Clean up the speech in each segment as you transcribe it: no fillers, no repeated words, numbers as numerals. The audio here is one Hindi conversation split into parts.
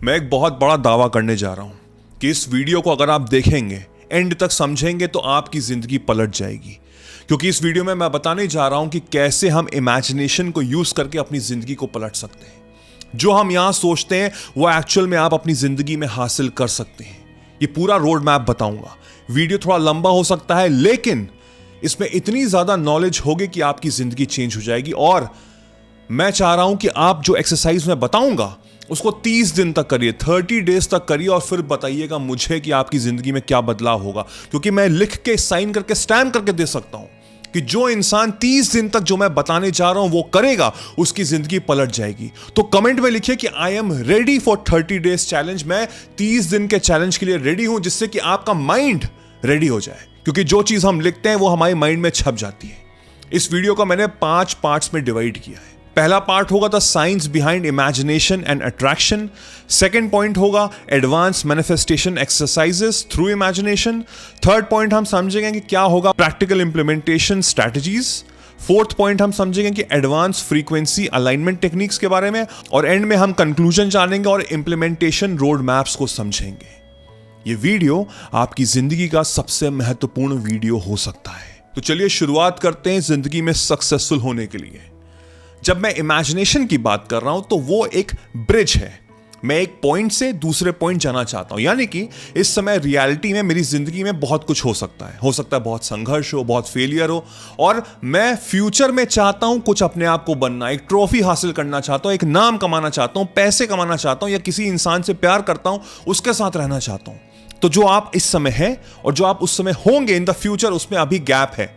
मैं एक बहुत बड़ा दावा करने जा रहा हूं कि इस वीडियो को अगर आप देखेंगे, एंड तक समझेंगे तो आपकी जिंदगी पलट जाएगी। क्योंकि इस वीडियो में मैं बताने जा रहा हूं कि कैसे हम इमेजिनेशन को यूज करके अपनी जिंदगी को पलट सकते हैं। जो हम यहां सोचते हैं वो एक्चुअल में आप अपनी जिंदगी में हासिल कर सकते हैं। ये पूरा रोड मैप बताऊंगा। वीडियो थोड़ा लंबा हो सकता है, लेकिन इसमें इतनी ज्यादा नॉलेज होगी कि आपकी जिंदगी चेंज हो जाएगी। और मैं चाह रहा हूं कि आप जो एक्सरसाइज मैं बताऊंगा उसको 30 दिन तक करिए, 30 डेज तक करिए, और फिर बताइएगा मुझे कि आपकी जिंदगी में क्या बदलाव होगा। क्योंकि मैं लिख के, साइन करके, स्टैम्प करके दे सकता हूं कि जो इंसान 30 दिन तक जो मैं बताने जा रहा हूं वो करेगा, उसकी जिंदगी पलट जाएगी। तो कमेंट में लिखिए कि I am ready for 30 days challenge. मैं 30 दिन के चैलेंज के लिए रेडी हूं, जिससे कि आपका माइंड रेडी हो जाए। क्योंकि जो चीज हम लिखते हैं वो हमारे माइंड में छप जाती है। इस वीडियो को मैंने 5 पार्ट्स में डिवाइड किया है। पहला पार्ट होगा the science behind imagination and attraction. Second point होगा advance manifestation exercises through imagination. Third point हम समझेंगे कि क्या होगा practical implementation strategies. Fourth point हम समझेंगे कि एडवांस फ्रीक्वेंसी अलाइनमेंट टेक्निक्स के बारे में। और एंड में हम कंक्लूजन जानेंगे और इंप्लीमेंटेशन रोड मैप्स को समझेंगे। ये वीडियो आपकी जिंदगी का सबसे महत्वपूर्ण वीडियो हो सकता है। तो चलिए शुरुआत करते हैं जिंदगी में सक्सेसफुल होने के लिए। जब मैं इमेजिनेशन की बात कर रहा हूं तो वो एक ब्रिज है। मैं एक पॉइंट से दूसरे पॉइंट जाना चाहता हूं। यानी कि इस समय रियलिटी में मेरी जिंदगी में बहुत कुछ हो सकता है। बहुत संघर्ष हो, बहुत फेलियर हो, और मैं फ्यूचर में चाहता हूं कुछ अपने आप को बनना, एक ट्रॉफी हासिल करना चाहता हूं, एक नाम कमाना चाहता हूं, पैसे कमाना चाहता हूं, या किसी इंसान से प्यार करता हूं, उसके साथ रहना चाहता हूं। तो जो आप इस समय हैं और जो आप उस समय होंगे इन द फ्यूचर, उसमें अभी गैप है।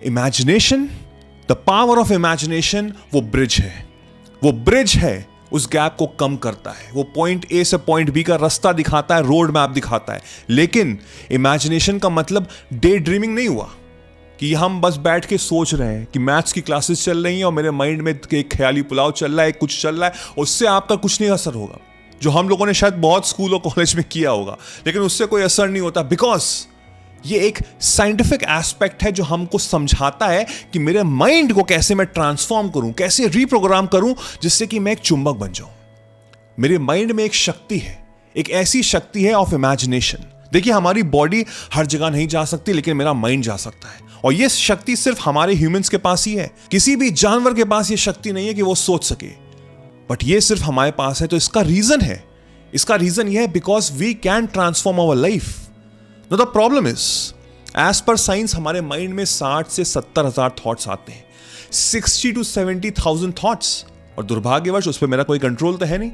Imagination, the power of imagination, वो ब्रिज है। वो ब्रिज है, उस गैप को कम करता है। वो पॉइंट ए से पॉइंट बी का रास्ता दिखाता है, रोड मैप दिखाता है। लेकिन इमेजिनेशन का मतलब डे ड्रीमिंग नहीं हुआ कि हम बस बैठ के सोच रहे हैं कि मैथ्स की क्लासेस चल रही हैं और मेरे माइंड में एक ख्याली पुलाव चल रहा है, कुछ चल रहा है, उससे आपका कुछ नहीं असर होगा। जो हम लोगों ने शायद बहुत स्कूल और कॉलेज में किया होगा, लेकिन उससे कोई असर नहीं होता। बिकॉज ये एक साइंटिफिक एस्पेक्ट है जो हमको समझाता है कि मेरे माइंड को कैसे मैं ट्रांसफॉर्म करूं, कैसे रीप्रोग्राम करूं, जिससे कि मैं एक चुंबक बन जाऊं। मेरे माइंड में एक शक्ति है, एक ऐसी शक्ति है ऑफ इमेजिनेशन। देखिए, हमारी बॉडी हर जगह नहीं जा सकती, लेकिन मेरा माइंड जा सकता है। और ये शक्ति सिर्फ हमारे ह्यूमंस के पास ही है। किसी भी जानवर के पास ये शक्ति नहीं है कि वो सोच सके, बट ये सिर्फ हमारे पास है। तो इसका रीजन है, इसका रीजन ये है because we can transform our life. No the problem is, as per science हमारे माइंड में 60 से 70 हजार थॉट्स आते हैं, 60 to 70,000 थॉट्स। और दुर्भाग्यवश उस पर मेरा कोई कंट्रोल तो है नहीं।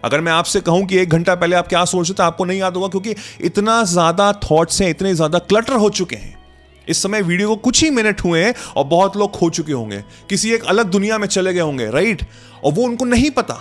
अगर मैं आपसे कहूं कि 1 घंटा पहले आप क्या सोच रहे थे, आपको नहीं याद होगा, क्योंकि इतना ज्यादा थॉट्स हैं, इतने ज्यादा क्लटर हो चुके हैं। इस समय वीडियो को कुछ ही मिनट हुए हैं और बहुत लोग खो चुके होंगे, किसी एक अलग दुनिया में चले गए होंगे, राइट? और वो उनको नहीं पता।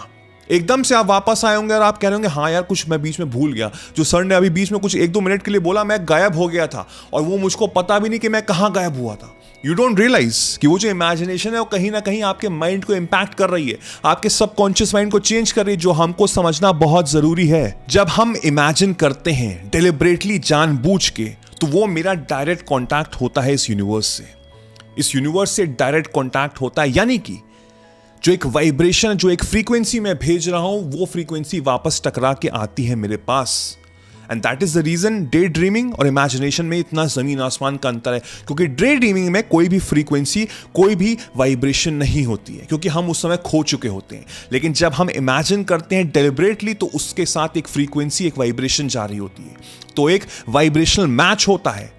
एकदम से आप वापस आए होंगे और आप कह रहे होंगे हाँ यार, कुछ मैं बीच में भूल गया। जो सर ने अभी बीच में कुछ 1-2 मिनट के लिए बोला, मैं गायब हो गया था, और वो मुझको पता भी नहीं कि मैं कहाँ गायब हुआ था। यू डोंट रियलाइज कि वो जो इमेजिनेशन है वो कहीं ना कहीं आपके माइंड को इंपैक्ट कर रही है, आपके सबकॉन्शियस माइंड को चेंज कर रही है, जो हमको समझना बहुत जरूरी है। जब हम इमेजिन करते हैं डिलिबरेटली, जानबूझ के, तो वो मेरा डायरेक्ट कॉन्टैक्ट होता है इस यूनिवर्स से। इस यूनिवर्स से डायरेक्ट कॉन्टैक्ट होता है, यानी कि जो एक वाइब्रेशन, जो एक फ्रीक्वेंसी मैं भेज रहा हूं, वो फ्रीक्वेंसी वापस टकरा के आती है मेरे पास। And that is the reason day dreaming और इमेजिनेशन में इतना जमीन आसमान का अंतर है। क्योंकि डे ड्रीमिंग में कोई भी फ्रीक्वेंसी, कोई भी वाइब्रेशन नहीं होती है, क्योंकि हम उस समय खो चुके होते हैं। लेकिन जब हम इमेजिन करते हैं डेलिबरेटली, तो उसके साथ एक फ्रीक्वेंसी, एक वाइब्रेशन जारी होती है, तो एक वाइब्रेशनल मैच होता है।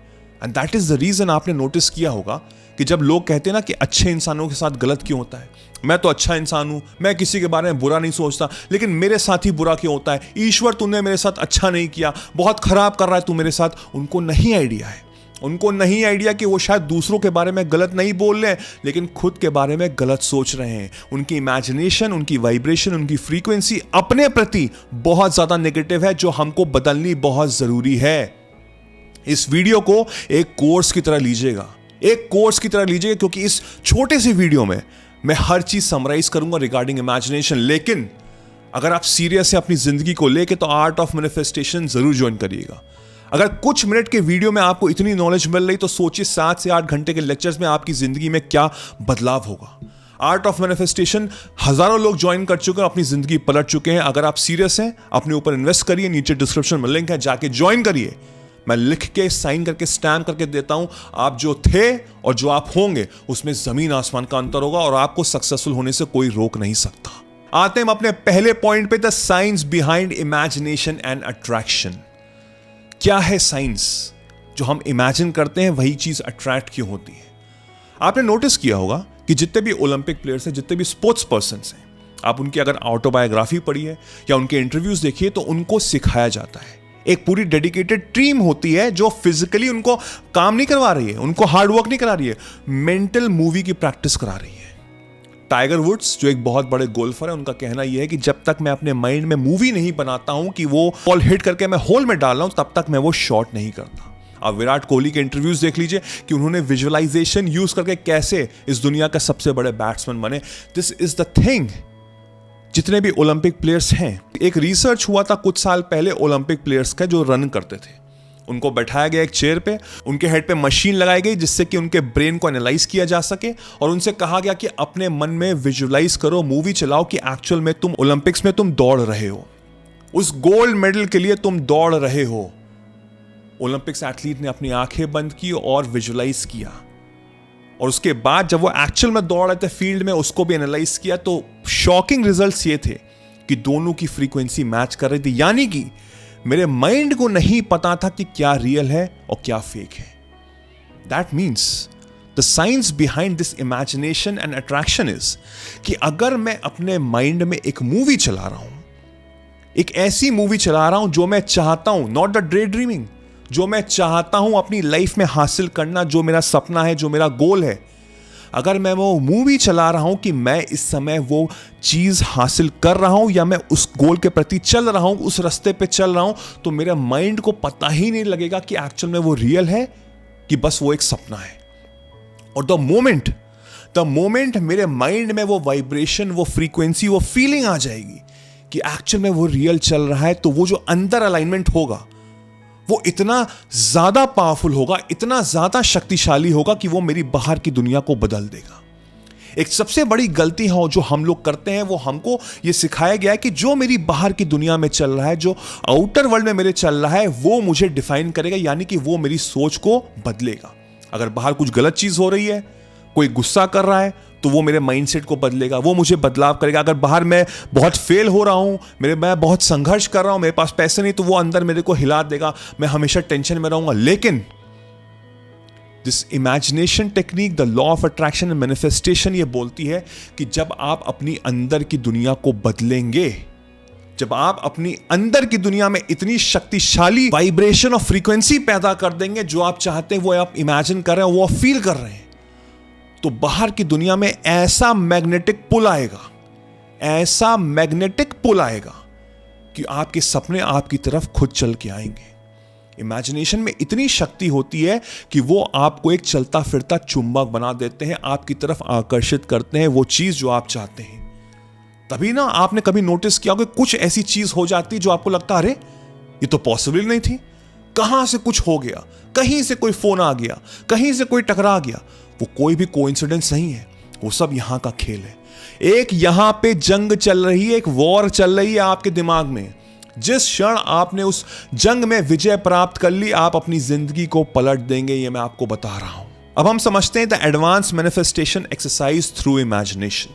And that is the reason आपने नोटिस किया होगा कि जब लोग कहते हैं ना कि अच्छे इंसानों के साथ गलत क्यों होता है, मैं तो अच्छा इंसान हूं, मैं किसी के बारे में बुरा नहीं सोचता, लेकिन मेरे साथ ही बुरा क्यों होता है, ईश्वर तूने मेरे साथ अच्छा नहीं किया, बहुत खराब कर रहा है तू मेरे साथ। उनको नहीं आइडिया है, उनको नहीं आइडिया कि वो शायद दूसरों के बारे में गलत नहीं बोल रहे हैं, लेकिन खुद के बारे में गलत सोच रहे हैं। उनकी इमेजिनेशन, उनकी वाइब्रेशन, उनकी फ्रीक्वेंसी अपने प्रति बहुत ज्यादा नेगेटिव है, जो हमको बदलनी बहुत जरूरी है। इस वीडियो को एक कोर्स की तरह लीजिएगा, एक कोर्स की तरह लीजिएगा, क्योंकि इस छोटे से वीडियो में मैं हर चीज समराइज करूंगा रिगार्डिंग इमेजिनेशन। लेकिन अगर आप सीरियस है अपनी जिंदगी को लेके, तो आर्ट ऑफ मैनिफेस्टेशन जरूर ज्वाइन करिएगा। अगर कुछ मिनट के वीडियो में आपको इतनी नॉलेज मिल रही, तो सोचिए 7 से 8 घंटे के लेक्चर्स में आपकी जिंदगी में क्या बदलाव होगा। आर्ट ऑफ मैनिफेस्टेशन हजारों लोग ज्वाइन कर चुके हैं, अपनी जिंदगी पलट चुके हैं। अगर आप सीरियस हैं, अपने ऊपर इन्वेस्ट करिए, नीचे डिस्क्रिप्शन में लिंक है, जाके ज्वाइन करिए। मैं लिख के साइन करके स्टैम्प करके देता हूं, आप जो थे और जो आप होंगे उसमें जमीन आसमान का अंतर होगा और आपको सक्सेसफुल होने से कोई रोक नहीं सकता। आते हैं हम अपने पहले पॉइंट पे, the science behind imagination and attraction. क्या है साइंस? जो हम इमेजिन करते हैं वही चीज अट्रैक्ट क्यों होती है? आपने नोटिस किया होगा कि जितने भी ओलंपिक प्लेयर्स हैं, जितने भी स्पोर्ट्स पर्सन हैं, आप उनकी अगर ऑटोबायोग्राफी पढ़िए या उनके इंटरव्यूज देखिए तो उनको सिखाया जाता है। एक पूरी डेडिकेटेड टीम होती है जो फिजिकली उनको काम नहीं करवा रही है, उनको हार्ड वर्क नहीं करा रही है, मेंटल मूवी की प्रैक्टिस करा रही है। टाइगर वुड्स जो एक बहुत बड़े गोल्फर है, उनका कहना यह है कि जब तक मैं अपने माइंड में मूवी नहीं बनाता हूं कि वो बॉल हिट करके मैं होल में डाल रहा हूं, तब तक मैं वो शॉट नहीं करता। आप विराट कोहली के इंटरव्यूज देख लीजिए कि उन्होंने विजुअलाइजेशन यूज करके कैसे इस दुनिया के सबसे बड़े बैट्समैन बने। This is the thing. जितने भी ओलंपिक प्लेयर्स हैं, एक रिसर्च हुआ था कुछ साल पहले ओलंपिक प्लेयर्स का जो रन करते थे, उनको बैठाया गया एक चेयर पे, उनके हेड पे मशीन लगाई गई जिससे कि उनके ब्रेन को एनालाइज किया जा सके और उनसे कहा गया कि अपने मन में विजुअलाइज करो, मूवी चलाओ कि एक्चुअल में तुम ओलंपिक्स में तुम दौड़ रहे हो, उस गोल्ड मेडल के लिए तुम दौड़ रहे हो। ओलंपिक्स एथलीट ने अपनी आंखें बंद की और विजुअलाइज किया और उसके बाद जब वो एक्चुअल में दौड़ रहे थे फील्ड में, उसको भी एनालाइज किया तो शॉकिंग रिजल्ट्स ये थे कि दोनों की फ्रीक्वेंसी मैच कर रही थी। यानी कि मेरे माइंड को नहीं पता था कि क्या रियल है और क्या फेक है। That means the science behind this imagination and attraction is कि अगर मैं अपने माइंड में एक मूवी चला रहा हूं, एक ऐसी मूवी चला रहा हूं जो मैं चाहता हूं, नॉट द डे ड्रीमिंग, जो मैं चाहता हूं अपनी लाइफ में हासिल करना, जो मेरा सपना है, जो मेरा गोल है, अगर मैं वो मूवी चला रहा हूं कि मैं इस समय वो चीज हासिल कर रहा हूं या मैं उस गोल के प्रति चल रहा हूं, उस रास्ते पे चल रहा हूं, तो मेरे माइंड को पता ही नहीं लगेगा कि एक्चुअल में वो रियल है कि बस वो एक सपना है। और द मोमेंट मेरे माइंड में वो वाइब्रेशन, वो फ्रीक्वेंसी, वो फीलिंग आ जाएगी कि एक्चुअल में वो रियल चल रहा है, तो वो जो अंदर अलाइनमेंट होगा वो इतना ज्यादा पावरफुल होगा, इतना ज्यादा शक्तिशाली होगा कि वो मेरी बाहर की दुनिया को बदल देगा। एक सबसे बड़ी गलती है जो हम लोग करते हैं, वो हमको ये सिखाया गया है कि जो मेरी बाहर की दुनिया में चल रहा है, जो आउटर वर्ल्ड में मेरे चल रहा है, वो मुझे डिफाइन करेगा, यानी कि वो मेरी सोच को बदलेगा। अगर बाहर कुछ गलत चीज हो रही है, कोई गुस्सा कर रहा है, तो वो मेरे माइंडसेट को बदलेगा, वो मुझे बदलाव करेगा। अगर बाहर मैं बहुत फेल हो रहा हूं, मैं बहुत संघर्ष कर रहा हूं, मेरे पास पैसे नहीं, तो वो अंदर मेरे को हिला देगा, मैं हमेशा टेंशन में रहूंगा। लेकिन this imagination technique, the law of attraction and manifestation, ये बोलती है कि जब आप अपनी अंदर की दुनिया को बदलेंगे, जब आप अपनी अंदर की दुनिया में इतनी शक्तिशाली वाइब्रेशन और फ्रीक्वेंसी पैदा कर देंगे, जो आप चाहते हैं वो आप इमेजिन कर रहे हैं, वो आप फील कर रहे हैं, तो बाहर की दुनिया में ऐसा मैग्नेटिक पुल आएगा, ऐसा मैग्नेटिक पुल आएगा कि आपके सपने आपकी तरफ खुद चल के आएंगे। इमेजिनेशन में इतनी शक्ति होती है कि वो आपको एक चलता फिरता चुंबक बना देते हैं, आपकी तरफ आकर्षित करते हैं वो चीज जो आप चाहते हैं। तभी ना आपने कभी नोटिस किया कि कुछ ऐसी चीज हो जाती जो आपको लगता अरे ये तो पॉसिबल नहीं थी, कहां से कुछ हो गया, कहीं से कोई फोन आ गया, कहीं से कोई टकरा गया। वो कोई भी कोइंसिडेंस नहीं है, वो सब यहां का खेल है। एक यहां पे जंग चल रही है, एक वॉर चल रही है आपके दिमाग में। जिस क्षण आपने उस जंग में विजय प्राप्त कर ली, आप अपनी जिंदगी को पलट देंगे, ये मैं आपको बता रहा हूं। अब हम समझते हैं the advance manifestation exercise through imagination.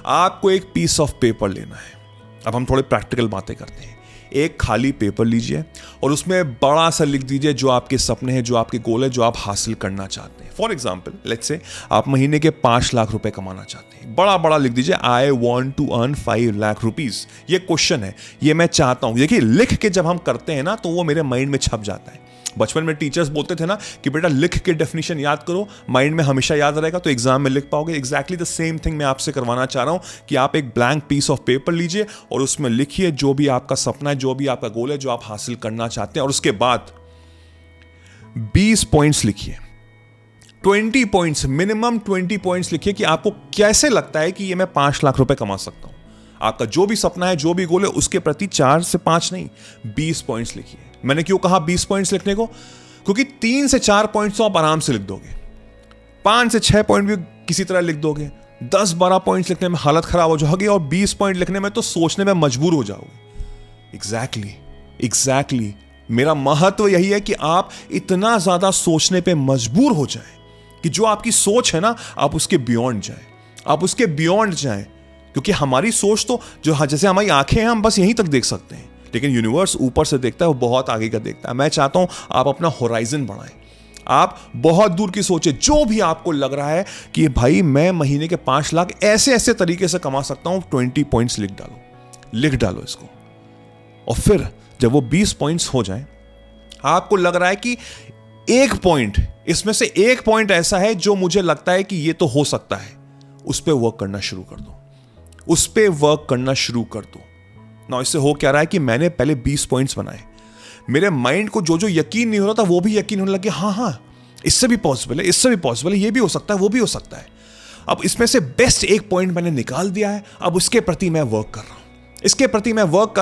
आपको एक पीस ऑफ पेपर लेना है। अब हम थोड़े प्रैक्टिकल बातें करते हैं। एक खाली पेपर लीजिए और उसमें बड़ा सा लिख दीजिए जो आपके सपने हैं, जो आपके गोल है, जो आप हासिल करना चाहते हैं। फॉर एग्जाम्पल, लेट्स से आप महीने के 5 लाख रुपए कमाना चाहते हैं। बड़ा बड़ा लिख दीजिए, I want to earn 5 lakh rupees. ये क्वेश्चन है, ये मैं चाहता हूं। देखिए, लिख के जब हम करते हैं ना, तो वो मेरे माइंड में छप जाता है। बचपन में टीचर्स बोलते थे ना कि बेटा लिख के डेफिनेशन याद करो, माइंड में हमेशा याद रहेगा, तो एग्जाम में लिख पाओगे। एग्जैक्टली द सेम थिंग मैं आपसे करवाना चाह रहा हूं कि आप एक ब्लैंक पीस ऑफ पेपर लीजिए और उसमें लिखिए जो भी आपका सपना है, जो भी आपका गोल है, जो आप हासिल करना चाहते हैं, और उसके बाद 20 पॉइंट्स लिखिए, 20 पॉइंट्स, मिनिमम 20 पॉइंट्स लिखिए कि आपको कैसे लगता है कि ये मैं 5 लाख रुपए कमा सकता हूं। आपका जो भी सपना है, जो भी गोल है, उसके प्रति 4 से 5 नहीं, 20 पॉइंट्स लिखिए। मैंने क्यों कहा 20 पॉइंट्स लिखने को? क्योंकि 3 से 4 पॉइंट्स तो आप आराम से लिख दोगे, 5 से 6 पॉइंट भी किसी तरह लिख दोगे, 10-12 पॉइंट्स लिखने में हालत खराब हो जाओगी और 20 पॉइंट लिखने में तो सोचने में मजबूर हो जाओगे। एग्जैक्टली मेरा महत्व यही है कि आप इतना ज्यादा सोचने पे मजबूर हो जाए कि जो आपकी सोच है ना, आप उसके बियॉन्ड जाए, क्योंकि हमारी सोच तो जो जैसे हमारी आंखें हैं, हम बस यहीं तक देख सकते हैं, लेकिन यूनिवर्स ऊपर से देखता है, वो बहुत आगे का देखता है। मैं चाहता हूं आप अपना होराइजन बढ़ाएं, आप बहुत दूर की सोचें। जो भी आपको लग रहा है कि भाई मैं महीने के 5 लाख ऐसे तरीके से कमा सकता हूं, 20 पॉइंट्स लिख डालो इसको। और फिर जब वो 20 पॉइंट्स हो जाएं, आपको लग रहा है कि एक पॉइंट, इसमें से एक पॉइंट ऐसा है जो मुझे लगता है कि ये तो हो सकता है, उस पर वर्क करना शुरू कर दो। ना इससे हो क्या रहा है कि मैंने पहले 20 पॉइंट्स बनाए, मेरे माइंड को जो यकीन नहीं हो रहा था वो भी यकीन होने लगे, हाँ इससे भी पॉसिबल है, ये भी हो सकता है, वो भी हो सकता है। अब इसमें से बेस्ट एक पॉइंट मैंने निकाल दिया है, अब उसके प्रति मैं वर्क कर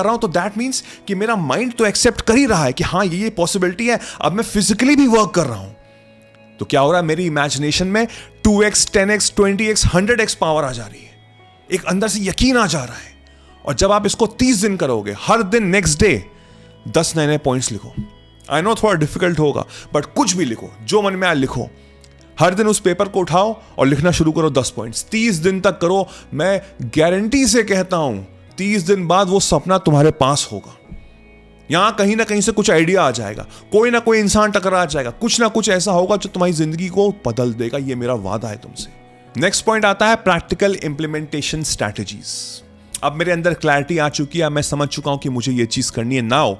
रहा हूं। तो दैट मीन्स कि मेरा माइंड तो एक्सेप्ट कर ही रहा है कि हाँ ये पॉसिबिलिटी है। अब मैं फिजिकली भी वर्क कर रहा हूं, तो क्या हो रहा है, मेरी इमेजिनेशन में 2x, 10x, 20x, 100x power आ जा रही है, एक अंदर से यकीन आ जा रहा है। और जब आप इसको 30 दिन करोगे, हर दिन नेक्स्ट डे 10 नए पॉइंट्स लिखो। आई नो थोड़ा डिफिकल्ट होगा, बट कुछ भी लिखो, जो मन में आए लिखो। हर दिन उस पेपर को उठाओ और लिखना शुरू करो 10 पॉइंट्स। 30 दिन तक करो, मैं गारंटी से कहता हूं 30 दिन बाद वो सपना तुम्हारे पास होगा। यहां कहीं ना कहीं से कुछ आइडिया आ जाएगा, कोई ना कोई इंसान टकरा जाएगा, कुछ ना कुछ ऐसा होगा जो तुम्हारी जिंदगी को बदल देगा। ये मेरा वादा है तुमसे। नेक्स्ट पॉइंट आता है प्रैक्टिकल इंप्लीमेंटेशन स्ट्रैटेजीज। अब मेरे अंदर क्लैरिटी आ चुकी है, मैं समझ चुका हूं कि मुझे ये चीज करनी है। नाउ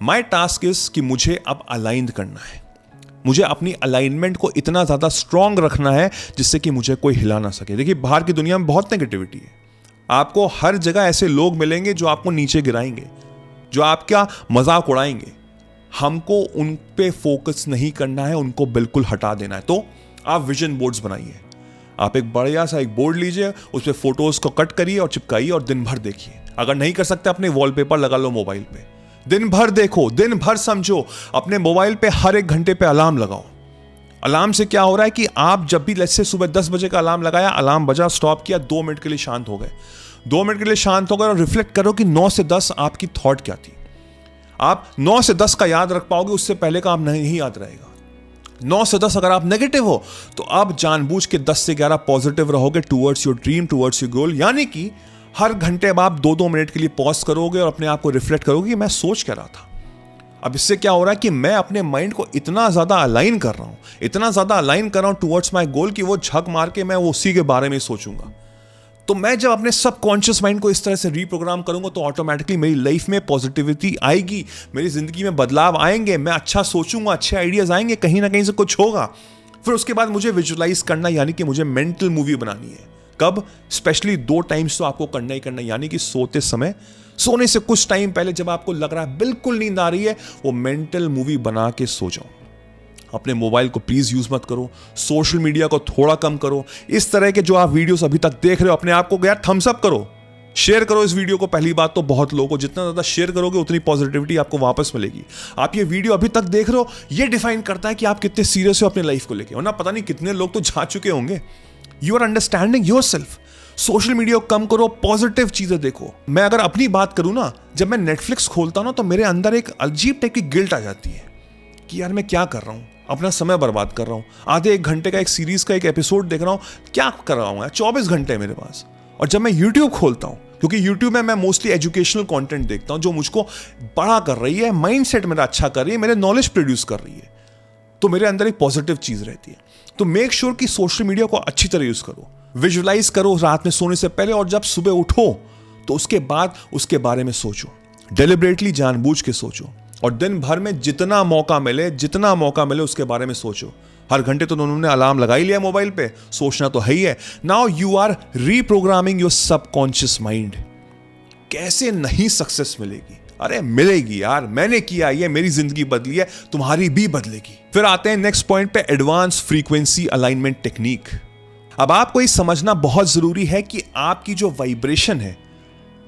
माई टास्क इज कि मुझे अब अलाइन करना है, मुझे अपनी अलाइनमेंट को इतना ज्यादा स्ट्रांग रखना है जिससे कि मुझे कोई हिला ना सके। देखिए बाहर की दुनिया में बहुत नेगेटिविटी है, आपको हर जगह ऐसे लोग मिलेंगे जो आपको नीचे गिराएंगे, जो आपका मजाक उड़ाएंगे। हमको उन पे फोकस नहीं करना है, उनको बिल्कुल हटा देना है। तो आप विजन बोर्ड्स बनाइए, आप एक बढ़िया सा एक बोर्ड लीजिए, उस पर फोटोज को कट करिए और चिपकाइए और दिन भर देखिए। अगर नहीं कर सकते अपने वॉलपेपर लगा लो मोबाइल पे, दिन भर देखो, दिन भर समझो। अपने मोबाइल पे हर एक घंटे पे अलार्म लगाओ। अलार्म से क्या हो रहा है कि आप जब भी जैसे सुबह 10 बजे का अलार्म लगाया, अलार्म बजा, स्टॉप किया, 2 मिनट के लिए शांत हो गए, 2 मिनट के लिए शांत हो गए और रिफ्लेक्ट करो कि 9 से 10 आपकी थॉट क्या थी। आप 9 से 10 का याद रख पाओगे, उससे पहले का आप नहीं याद रहेगा। 9 से 10 अगर आप नेगेटिव हो तो आप जानबूझ के 10 से 11 पॉजिटिव रहोगे towards your dream, towards your goal. यानी कि हर घंटे अब आप 2-2 मिनट के लिए पॉज करोगे और अपने आप को रिफ्लेक्ट करोगे कि मैं सोच क्या रहा था। अब इससे क्या हो रहा है कि मैं अपने माइंड को इतना ज्यादा अलाइन कर रहा हूं टुवर्ड्स माय गोल कि वो झक मार के मैं उसी के बारे में सोचूंगा। तो मैं जब अपने सबकॉन्शियस माइंड को इस तरह से रीप्रोग्राम करूंगा तो ऑटोमेटिकली मेरी लाइफ में पॉजिटिविटी आएगी, मेरी जिंदगी में बदलाव आएंगे, मैं अच्छा सोचूंगा, अच्छे आइडियाज आएंगे, कहीं ना कहीं से कुछ होगा। फिर उसके बाद मुझे विजुअलाइज करना, यानी कि मुझे मेंटल मूवी बनानी है। कब? स्पेशली 2 टाइम्स तो आपको करना ही करना, यानी कि सोते समय, सोने से कुछ टाइम पहले जब आपको लग रहा है बिल्कुल नींद आ रही है, वो मेंटल मूवी बना के सो जाओ। अपने मोबाइल को प्लीज यूज मत करो, सोशल मीडिया को थोड़ा कम करो। इस तरह के जो आप वीडियोस अभी तक देख रहे हो, अपने आप को यार थम्स अप करो, शेयर करो इस वीडियो को। पहली बात तो बहुत लोगों को, जितना ज्यादा शेयर करोगे उतनी पॉजिटिविटी आपको वापस मिलेगी। आप ये वीडियो अभी तक देख रहे हो, ये डिफाइन करता है कि आप कितने सीरियस हो अपनी लाइफ को लेके, वरना पता नहीं कितने लोग तो जा चुके होंगे। You are understanding yourself. Social media को कम करो, पॉजिटिव चीजें देखो। मैं अगर अपनी बात करूं ना, जब मैं नेटफ्लिक्स खोलता हूं ना तो मेरे अंदर एक अजीब टाइप की गिल्ट आ जाती है कि यार मैं क्या कर रहा हूं, अपना समय बर्बाद कर रहा हूं, आधे 1 घंटे का एक सीरीज का एक एपिसोड देख रहा हूं, क्या कर रहा हूं यार, 24 घंटे मेरे पास। और जब मैं यूट्यूब खोलता हूं, क्योंकि यूट्यूब में मैं मोस्टली एजुकेशनल कंटेंट देखता हूं जो मुझको बड़ा कर रही है, माइंडसेट मेरा अच्छा कर रही है, मेरे नॉलेज प्रोड्यूस कर रही है, तो मेरे अंदर एक पॉजिटिव चीज रहती है। तो मेक श्योर कि सोशल मीडिया को अच्छी तरह यूज करो, विजुअलाइज करो रात में सोने से पहले, और जब सुबह उठो तो उसके बाद उसके बारे में सोचो, डेलिबरेटली जानबूझ के सोचो, और दिन भर में जितना मौका मिले उसके बारे में सोचो। हर घंटे तो उन्होंने अलार्म लगा ही लिया मोबाइल पे, सोचना तो है ही है। Now you are reprogramming your subconscious mind. कैसे नहीं सक्सेस मिलेगी? अरे मिलेगी यार, मैंने किया, ये मेरी जिंदगी बदली है, तुम्हारी भी बदलेगी। फिर आते हैं नेक्स्ट पॉइंट पे, एडवांस फ्रीक्वेंसी अलाइनमेंट टेक्निक। अब आपको ये समझना बहुत जरूरी है कि आपकी जो वाइब्रेशन है,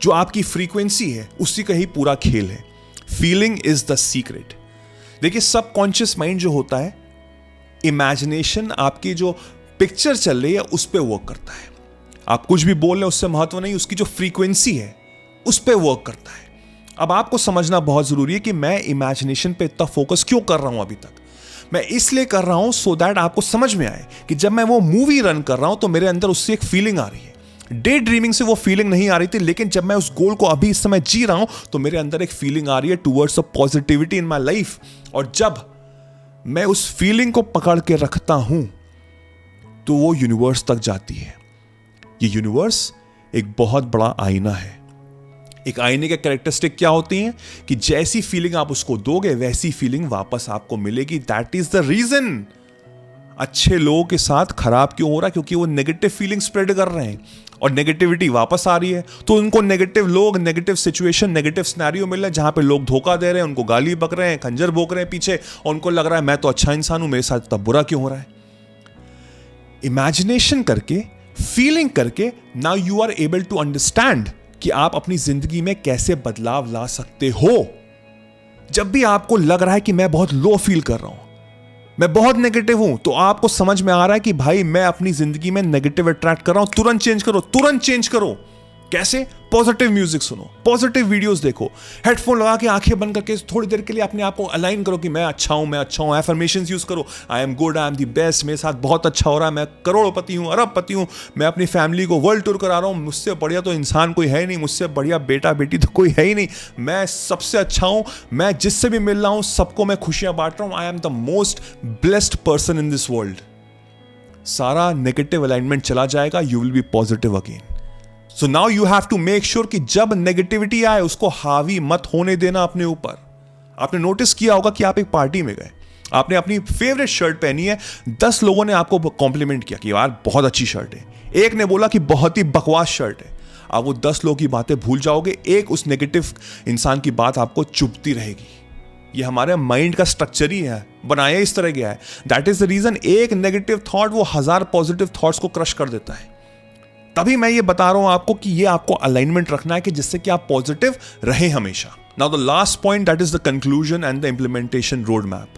जो आपकी फ्रीक्वेंसी है, उसी का ही पूरा खेल है। Feeling is the secret. देखिए सबकॉन्शियस माइंड जो होता है, इमेजिनेशन, आपकी जो पिक्चर चल रही है उस पर वर्क करता है। आप कुछ भी बोल रहे उससे महत्व नहीं, उसकी जो फ्रीक्वेंसी है उस पर वर्क करता है। अब आपको समझना बहुत जरूरी है कि मैं इमेजिनेशन पे इतना फोकस क्यों कर रहा हूं अभी तक। मैं इसलिए कर रहा हूं सो दैट आपको समझ में आए कि जब मैं वो मूवी रन कर रहा हूं तो मेरे अंदर उससे एक फीलिंग आ रही है। डे ड्रीमिंग से वो फीलिंग नहीं आ रही थी, लेकिन जब मैं उस गोल को अभी इस समय जी रहा हूं तो मेरे अंदर एक फीलिंग आ रही है towards a positivity in my life. और जब मैं उस फीलिंग को पकड़ के रखता हूं तो वो यूनिवर्स तक जाती है। ये यूनिवर्स एक बहुत बड़ा आईना है। एक आईने के कैरेक्टरिस्टिक क्या होती हैं कि जैसी फीलिंग आप उसको दोगे वैसी फीलिंग वापस आपको मिलेगी। दैट इज द रीजन अच्छे लोगों के साथ खराब क्यों हो रहा है, क्योंकि वो नेगेटिव फीलिंग स्प्रेड कर रहे हैं और नेगेटिविटी वापस आ रही है। तो उनको नेगेटिव लोग, नेगेटिव सिचुएशन, नेगेटिव सिनेरियो मिल रहा है जहां पे लोग धोखा दे रहे हैं, उनको गाली बक रहे हैं, खंजर भोंक रहे हैं पीछे, और उनको लग रहा है मैं तो अच्छा इंसान हूं, मेरे साथ तब बुरा क्यों हो रहा है। इमेजिनेशन करके, फीलिंग करके, now you are able to understand कि आप अपनी जिंदगी में कैसे बदलाव ला सकते हो। जब भी आपको लग रहा है कि मैं बहुत लो फील कर रहा हूं, मैं बहुत नेगेटिव हूं, तो आपको समझ में आ रहा है कि भाई मैं अपनी जिंदगी में नेगेटिव अट्रैक्ट कर रहा हूं, तुरंत चेंज करो, तुरंत चेंज करो। कैसे? पॉजिटिव म्यूजिक सुनो, पॉजिटिव वीडियोस देखो, हेडफोन लगा के आंखें बंद करके थोड़ी देर के लिए अपने आप को अलाइन करो कि मैं अच्छा हूं, मैं अच्छा हूं। एफर्मेशंस यूज करो, I am good, I am the best, मेरे साथ बहुत अच्छा हो रहा है, मैं करोड़पति हूं, अरबपति हूं, मैं अपनी फैमिली को वर्ल्ड टूर करा रहा हूं, मुझसे बढ़िया तो इंसान कोई है ही नहीं, मुझसे बढ़िया बेटा बेटी तो कोई है ही नहीं, मैं सबसे अच्छा हूं, मैं जिससे भी मिल रहा हूं सबको मैं खुशियां बांट रहा हूं, I am the most blessed person in this world. सारा नेगेटिव अलाइनमेंट चला जाएगा, you will be positive again. So now you have to make sure कि जब नेगेटिविटी आए उसको हावी मत होने देना अपने ऊपर। आपने नोटिस किया होगा कि आप एक पार्टी में गए, आपने अपनी फेवरेट शर्ट पहनी है, 10 लोगों ने आपको कॉम्प्लीमेंट किया कि यार बहुत अच्छी शर्ट है, एक ने बोला कि बहुत ही बकवास शर्ट है। आप वो 10 लोगों की बातें भूल जाओगे, एक उस नेगेटिव इंसान की बात आपको चुभती रहेगी। ये हमारे माइंड का स्ट्रक्चर ही है, बनाया इस तरह गया है। दैट इज द रीजन एक नेगेटिव थॉट वो 1000 पॉजिटिव थॉट्स को क्रश कर देता है। तभी मैं ये बता रहा हूं आपको कि ये आपको अलाइनमेंट रखना है कि जिससे कि आप पॉजिटिव रहें हमेशा। Now the last point, that is the conclusion and the implementation road map.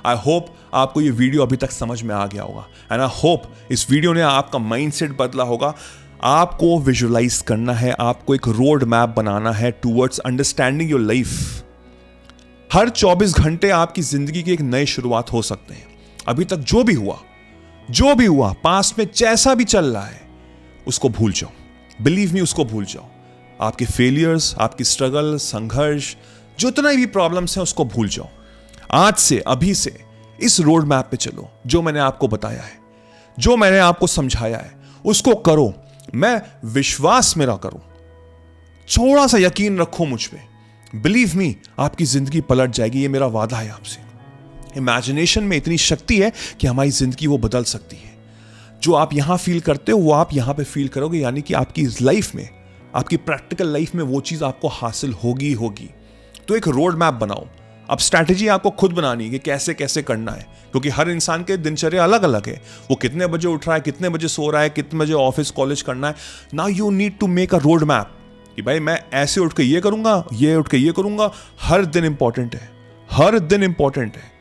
I hope आपको ये वीडियो अभी तक समझ में आ गया होगा एंड आई होप इस वीडियो ने आपका माइंडसेट बदला होगा। आपको विजुअलाइज करना है, आपको एक रोड मैप बनाना है टूवर्ड्स अंडरस्टैंडिंग योर लाइफ। हर 24 घंटे आपकी जिंदगी की एक नई शुरुआत हो सकते हैं। अभी तक जो भी हुआ पास्ट में जैसा भी चल रहा है उसको भूल जाओ, बिलीव मी, उसको भूल जाओ। आपके फेलियर्स, आपकी स्ट्रगल, संघर्ष, जितना भी प्रॉब्लम्स हैं उसको भूल जाओ। आज से, अभी से इस रोड मैप पे चलो, जो मैंने आपको बताया है, जो मैंने आपको समझाया है उसको करो। मैं विश्वास मेरा करो, थोड़ा सा यकीन रखो मुझ पे, बिलीव मी, आपकी जिंदगी पलट जाएगी, ये मेरा वादा है आपसे। इमेजिनेशन में इतनी शक्ति है कि हमारी जिंदगी वो बदल सकती है। जो आप यहां फील करते हो वो आप यहां पे फील करोगे, यानी कि आपकी लाइफ में, आपकी प्रैक्टिकल लाइफ में वो चीज आपको हासिल होगी। तो एक रोड मैप बनाओ। अब स्ट्रैटेजी आपको खुद बनानी है कि कैसे कैसे करना है, क्योंकि हर इंसान के दिनचर्या अलग अलग है। वो कितने बजे उठ रहा है, कितने बजे सो रहा है, कितने बजे ऑफिस कॉलेज करना है। Now you need to make a road map कि भाई मैं ऐसे उठ के ये करूंगा, ये उठ के ये करूंगा। हर दिन इंपॉर्टेंट है, हर दिन इंपॉर्टेंट है।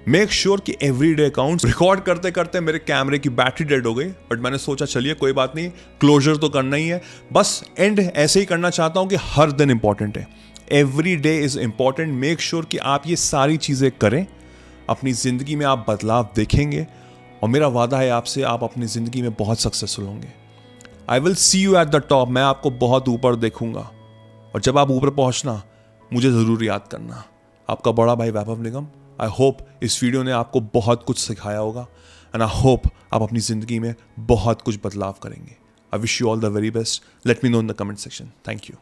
मेक श्योर कि एवरी डे काउंट्स। रिकॉर्ड करते करते मेरे कैमरे की बैटरी डेड हो गई, बट मैंने सोचा चलिए कोई बात नहीं, क्लोजर तो करना ही है। बस एंड ऐसे ही करना चाहता हूं कि हर दिन इंपॉर्टेंट है, every day is important. Make sure कि आप ये सारी चीजें करें, अपनी जिंदगी में आप बदलाव देखेंगे और मेरा वादा है आपसे, आप अपनी जिंदगी में बहुत सक्सेसफुल होंगे। I will see you at the top. मैं आपको बहुत ऊपर देखूंगा और जब आप ऊपर पहुंचना मुझे जरूर याद करना। आपका बड़ा भाई वैभव निगम। आई होप इस वीडियो ने आपको बहुत कुछ सिखाया होगा एंड आई होप आप अपनी जिंदगी में बहुत कुछ बदलाव करेंगे। I wish you all the very best. Let me know in the comment section. Thank you.